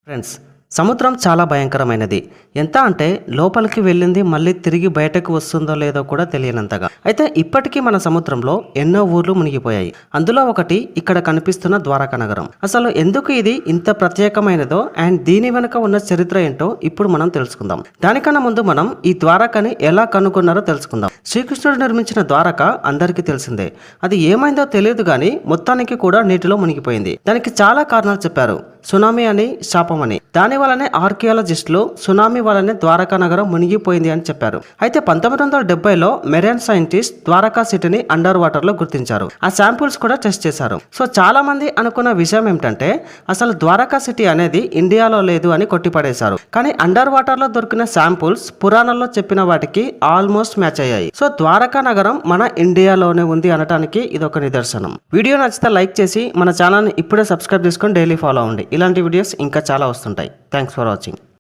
Friends, సముద్రం చాలా భయంకరమైనది. ఎంత అంటే లోపలికి వెళ్ళింది మళ్ళీ తిరిగి బయటకు వస్తుందో లేదో కూడా తెలియనంతగా. అయితే ఇప్పటికీ మన సముద్రంలో ఎన్నో ఊర్లు మునిగిపోయాయి. అందులో ఒకటి ఇక్కడ కనిపిస్తున్న ద్వారకా నగరం. అసలు ఎందుకు ఇది ఇంత ప్రత్యేకమైనదో అండ్ దీని వెనుక ఉన్న చరిత్ర ఏంటో ఇప్పుడు మనం తెలుసుకుందాం. దానికన్నా ముందు మనం ఈ ద్వారకని ఎలా కనుగొన్నారో తెలుసుకుందాం. శ్రీకృష్ణుడు నిర్మించిన ద్వారక అందరికీ తెలిసిందే. అది ఏమైందో తెలియదు కానీ మొత్తానికి కూడా నీటిలో మునిగిపోయింది. దానికి చాలా కారణాలు చెప్పారు. సునామీ అని, శాపం అని. దాని వల్లనే ఆర్కియాలజిస్టులు సునామీ వల్లనే ద్వారకా నగరం మునిగిపోయింది అని చెప్పారు. అయితే 1970లో మెరైన్ సైంటిస్ట్ ద్వారకా సిటీని అండర్ వాటర్ లో గుర్తించారు. ఆ శాంపుల్స్ కూడా టెస్ట్ చేశారు. సో చాలా మంది అనుకున్న విషయం ఏమిటంటే అసలు ద్వారకా సిటీ అనేది ఇండియాలో లేదు అని కొట్టిపడేశారు. కానీ అండర్ వాటర్ లో దొరికిన శాంపుల్స్ పురాణాల్లో చెప్పిన వాటికి ఆల్మోస్ట్ మ్యాచ్ అయ్యాయి. సో ద్వారకా నగరం మన ఇండియాలోనే ఉంది అనటానికి ఇదొక నిదర్శనం. వీడియో నచ్చితే లైక్ చేసి మన ఛానల్ని ఇప్పుడే సబ్స్క్రైబ్ చేసుకొని డైలీ ఫాలో అవ్వండి. ఇలాంటి వీడియోస్ ఇంకా చాలా వస్తుంటాయి. Thanks for watching.